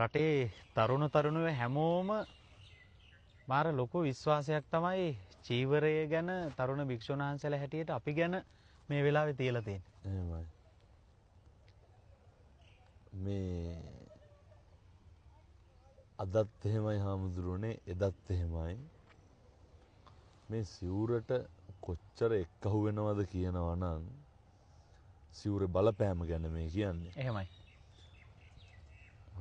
රටේ තරුණ තරුණියෝ හැමෝම මාර ලොකු විශ්වාසයක් තමයි චීවරය ගැන තරුණ භික්ෂුන් වහන්සේලා හැටියට අපි ගැන මේ වෙලාවේ තියලා තියෙන්නේ. එහෙමයි. මේ අදත් එහෙමයි හාමුදුරනේ එදත් එහෙමයි. මේ සිවුරට කොච්චර එක්කහු වෙනවද කියනවා නම් සිවුරේ බලපෑම ගැන මේ කියන්නේ. එහෙමයි.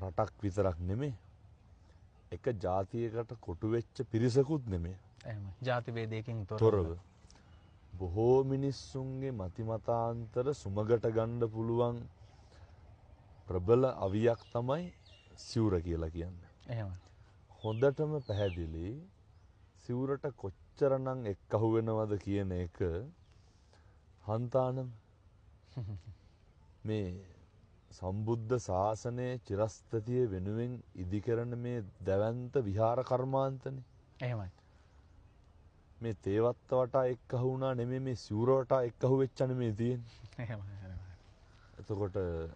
රටක් විතරක් නෙමෙයි. එක ජාතියකට කොටු වෙච්ච පිරිසකුත් නෙමෙයි. එහෙමයි. ජාති ભેදයකින් තොරව බොහෝ මිනිස්සුන්ගේ මතිමතාන්තර සුමගට ගන්න පුළුවන් ප්‍රබල අවියක් තමයි සිවුර කියලා කියන්නේ. එහෙමයි. හොඳටම පැහැදිලි සිවුරට කොච්චරනම් එක්කහු වෙනවද කියන එක හන්තානම් මේ සම්බුද්ධ ශාසනයේ චිරස්ථිතිය වෙනුවෙන් ඉදිකරන මේ දැවැන්ත විහාර කර්මාන්තනේ. එහෙමයි. මේ තේවත්ත වටා එක්කහු වුණා නෙමෙයි මේ සිවුර වටා එක්කහු වෙච්ච නෙමෙයි තියෙන්නේ. එහෙමයි. එතකොට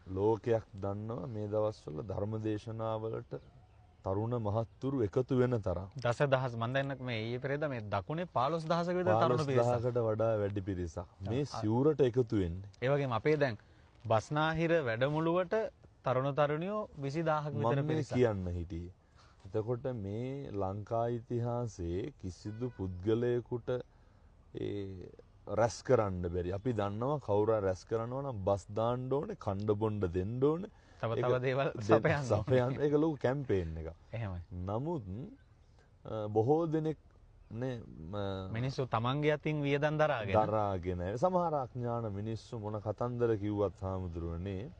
ලෝකයක් දන්නවා මේ දවස්වල ධර්මදේශනාවලට තරුණ මහත්තුරු එකතු වෙන තරම්. දසදහස් මන් දැන් මේ ඊයේ පෙරේද මේ දකුණේ 15000ක විතර තරුණ පිරිසක්. 15000කට වඩා වැඩි පිරිසක් මේ සිවුරට එකතු වෙන්නේ. ඒ වගේම අපේ දැන් බස්නාහිර වැඩමුළුවට තරුණ තරුණියෝ 20000ක විතර පිරිසක්. කියන්න හිටියේ. එතකොට මේ ලංකා ඉතිහාසයේ කිසිදු පුද්ගලයෙකුට ඒ රැස් කරන්න බැරි. අපි දන්නවා කවුරු රැස් කරනවා නම් බස් දාන්න ඕනේ, කණ්ඩ බොණ්ඩ දෙන්න ඕනේ. තව දේවල් සපයන්න ඒක ලොකු කැම්පේන් එකක්. එහෙමයි. නමුත් බොහෝ දෙනෙක් නේ මිනිස්සු තමන්ගේ අතින් වියදම් දරාගෙන සමහර අඥාන මිනිස්සු මොන කතන්දර කිව්වත් හාමුදුරුවනේ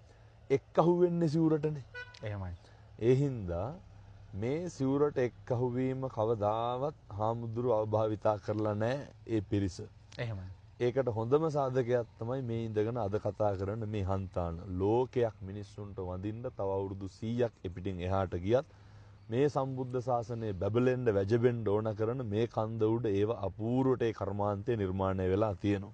එක්කහු වෙන්නේ සිවුරටනේ. එහෙමයි. ඒ හින්දා මේ සිවුරට එක්කහු වීම කවදාවත් හාමුදුරුව අවභාවිතා කරලා නැහැ ඒ පිරිස. එහෙමයි. ඒකට හොඳම සාධකයක් තමයි මේ ඉඳගෙන අද කතා කරන මේ හන්තාන. ලෝකයක් මිනිස්සුන්ට වඳින්න තව අවුරුදු 100ක් එපිටින් එහාට ගියත් මේ සම්බුද්ධ ශාසනය බැබලෙන්න වැජබෙන්න ඕන කරන මේ කන්ද උඩ ඒව අපූර්වට ඒ කර්මාන්තය නිර්මාණය වෙලා තියෙනවා.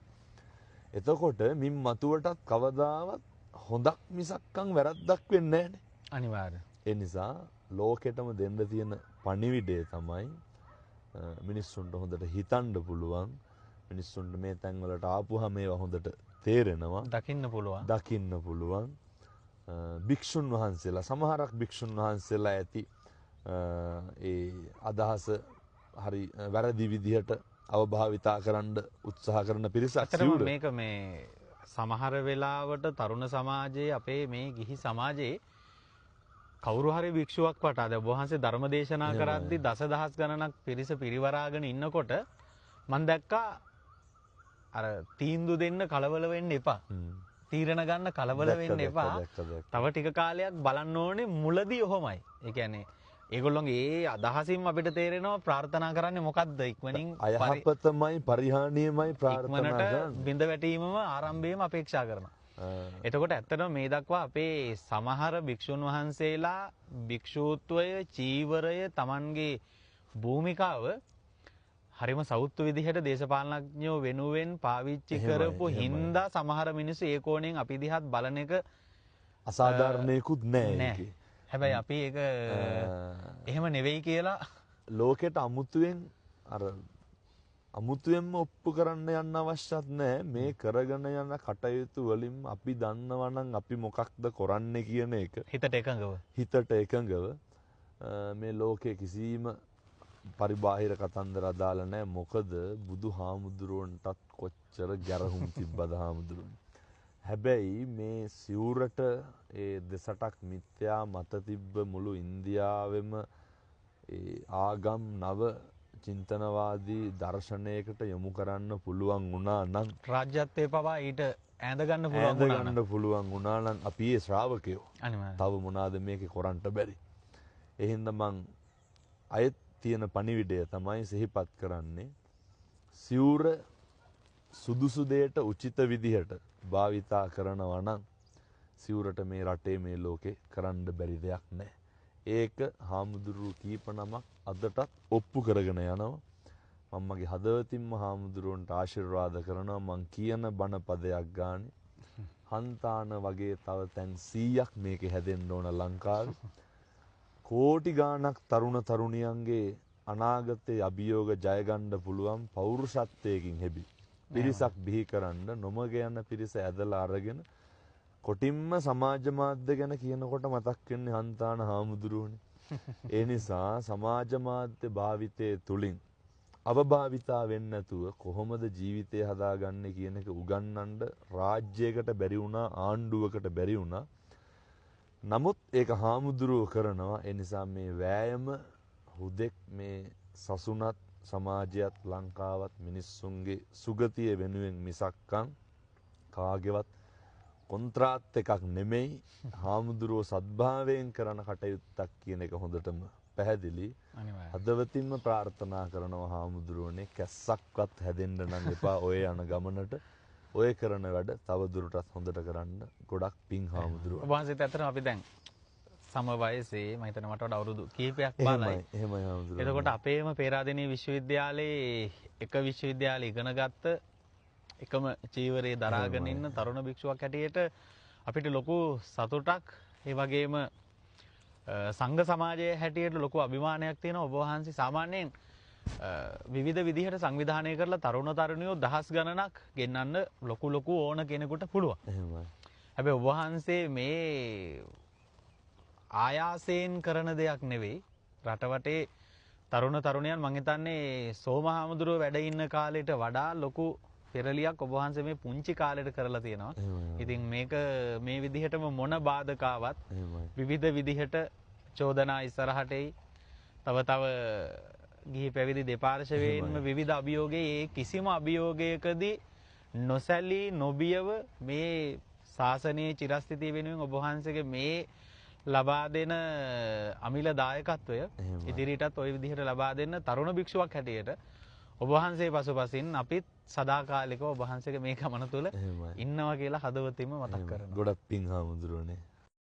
එතකොට මින් මතුවටත් කවදාවත් හොඳක් මිසක්කම් වැරද්දක් වෙන්නේ නැහැනේ. අනිවාර්යයෙන්. ඒ නිසා ලෝකෙටම දෙන්න තියෙන පණිවිඩය තමයි මිනිස්සුන්ට හොඳට හිතන්න පුළුවන්. මිනිස්සුන්ට මේ තැන්වලට ආපුහම මේවා හොඳට තේරෙනවා. දකින්න පුළුවන්. භික්ෂුන් වහන්සේලා සමහරක් භික්ෂුන් වහන්සේලා ඇති ඒ අදහස හරි වැරදි විදිහට අවභාවිතා කරන්න උත්සාහ කරන පිරිසක් සිවුර. මේක මේ සමහර වෙලාවට තරුණ සමාජයේ අපේ මේ ගිහි සමාජයේ කවුරු හරි භික්ෂුවක් වටා දැන් වහන්සේ ධර්ම දේශනා කරද්දී දසදහස් ගණනක් පිරිස පිරිවරාගෙන ඉන්නකොට මම දැක්කා අර තීන්දුව දෙන්න කලබල වෙන්න එපා. තීරණ ගන්න කලබල වෙන්න එපා. තව ටික කාලයක් බලන්න ඕනේ මුලදී ඔහොමයි. ඒ කියන්නේ ඒගොල්ලෝගේ ඒ අදහසින්ම අපිට තේරෙනවා ප්‍රාර්ථනා කරන්නේ මොකද්ද ඉක්මනින් අයහපතමයි පරිහානියමයි ප්‍රාර්ථනා කරන්නේ. බිඳ වැටීමම ආරම්භයේම අපේක්ෂා කරනවා. එතකොට ඇත්තටම මේ දක්වා අපේ සමහර භික්ෂුන් වහන්සේලා භික්ෂූත්වය චීවරය Tamanගේ භූමිකාව හරිම සෞත්තු විදිහට දේශපාලනඥයෝ වෙනුවෙන් පාවිච්චි කරපු හින්දා සමහර මිනිස්සු ඒ කෝණයෙන් අපි දිහාත් බලන එක අසාධාරණයකුත් නැහැ. හැබැයි අපි ඒක එහෙම නෙවෙයි කියලා ලෝකෙට අමුතුවෙන්ම ඔප්පු කරන්න යන්න අවශ්‍යත් නැහැ. මේ කරගෙන යන කටයුතු වලින් අපි දන්නවා නම් අපි මොකක්ද කරන්නේ කියන එක හිතට එකඟව මේ ලෝකයේ කිසිම පරිබාහිර කතන්දර අදාළ නැහැ. මොකද බුදුහාමුදුරුවන්ටත් කොච්චර ගැරහුම් තිබ්බද හාමුදුරුවෝ. හැබැයි මේ සිවුරට ඒ දෙසටක් මිත්‍යා මත තිබ්බ මුළු ඉන්දියාවෙම ඒ ආගම් නව චින්තනවාදී දර්ශනයකට යොමු කරන්න පුළුවන් වුණා නම් රාජ්‍යත්වයේ පවා ඊට ඈඳ ගන්න පුළුවන් වුණා නම් අපි ඒ ශ්‍රාවකයෝ තව මොනවාද මේකේ කරන්න බැරි. එහෙනම් මං අයත් තියෙන පණිවිඩය තමයි සිහිපත් කරන්නේ සිවුර සුදුසු දෙයට උචිත විදිහට භාවිතා කරනවා නම් සිවුරට මේ රටේ මේ ලෝකේ කරන්න බැරි දෙයක් නැහැ. ඒක හාමුදුරුවෝ කීප නමක් අදටත් ඔප්පු කරගෙන යනවා. මම මගේ හදවතින්ම හාමුදුරුවන්ට ආශිර්වාද කරනවා. මං කියන බණ පදයක් ගානේ හන්තාන වගේ තව තැන් 100ක් මේකේ හැදෙන්න ඕන ලංකාවේ. කෝටි ගාණක් තරුණ තරුණියන්ගේ අනාගතයේ අභියෝග ජය ගන්න පුළුවන් පෞරුෂත්වයකින් හෙබි පිරිසක් බිහි කරන්න නොමග යන පිරිස ඇදලා අරගෙන කොටින්ම සමාජ මාධ්‍ය ගැන කියනකොට මතක් වෙන්නේ හන්තාන හාමුදුරුවනේ. ඒ නිසා සමාජ මාධ්‍ය භාවිතයේ තුලින් අවභාවිතා වෙන්නේ නැතුව කොහොමද ජීවිතය හදාගන්නේ කියන එක උගන්වන්න රාජ්‍යයකට බැරි වුණා, ආණ්ඩුවකට බැරි වුණා. නමුත් ඒක හාමුදුරුවෝ කරනවා. ඒ නිසා මේ වෑයම හුදෙක් මේ සසුනත් සමාජයත් ලංකාවත් මිනිස්සුන්ගේ සුගතිය වෙනුවෙන් මිසක්කම් කාගේවත් කොන්ත්‍රාත් එකක් නෙමෙයි. හාමුදුරුවෝ සද්භාවයෙන් කරන කටයුත්තක් කියන එක හොඳටම පැහැදිලි. හදවතින්ම ප්‍රාර්ථනා කරනවා හාමුදුරුවනේ කැස්සක්වත් හැදෙන්න නම් එපා ඔය යන ගමනට. ඔය කරන වැඩ තව දුරටත් හොඳට කරන්න. ගොඩක් පිං හාමුදුරුවෝ. ඔබ වහන්සේත් ඇත්තටම අපි දැන් සම වයසේ මම හිතනවා මට වඩා අවුරුදු කීපයක් බාලයි. එහෙමයි හාමුදුරුවෝ. එතකොට අපේම පේරාදෙණිය විශ්වවිද්‍යාලයේ එක විශ්වවිද්‍යාලේ ඉගෙන ගත්ත එකම චීවරයේ දරාගෙන ඉන්න තරුණ භික්ෂුවක් හැටියට අපිට ලොකු සතුටක් ඒ වගේම සංඝ සමාජයේ හැටියට ලොකු අභිමානයක් තියෙනවා. ඔබ වහන්සේ සාමාන්‍යයෙන් විවිධ විදිහට සංවිධානය කරලා තරුණ තරුණියෝ දහස් ගණනක් ගෙන්නන්න ලොකු ඕන කෙනෙකුට පුළුවන්. එහෙමයි. හැබැයි ඔබ වහන්සේ මේ ආයාසයෙන් කරන දෙයක් නෙවෙයි. රටවටේ තරුණ තරුණයන් මං හිතන්නේ සෝමහාමුදුරුවෝ වැඩ ඉන්න කාලෙට වඩා ලොකු පෙරලියක් ඔබ වහන්සේ මේ පුංචි කාලෙට කරලා තියෙනවා. ඉතින් මේක මේ විදිහටම මොන බාධකාවත් විවිධ විදිහට චෝදනා ඉස්සරහට එයි. තව ගිහි පැවිදි දෙපාර්ශවයෙන්ම විවිධ අභියෝගයේ ඒ කිසිම අභියෝගයකදී නොසැලී නොබියව මේ ශාසනයේ චිරස්ථිතිය වෙනුවෙන් ඔබ වහන්සේගේ මේ ලබා දෙන අමිල දායකත්වය ඉදිරියටත් ওই විදිහට ලබා දෙන්න තරුණ භික්ෂුවක් හැටියට ඔබ වහන්සේ පසුපසින් අපිත් සදාකාලිකව ඔබ වහන්සේගේ මේ ගමන තුල ඉන්නවා කියලා හදවතින්ම මතක් කරනවා. ගොඩක් පිං හාමුදුරුවනේ.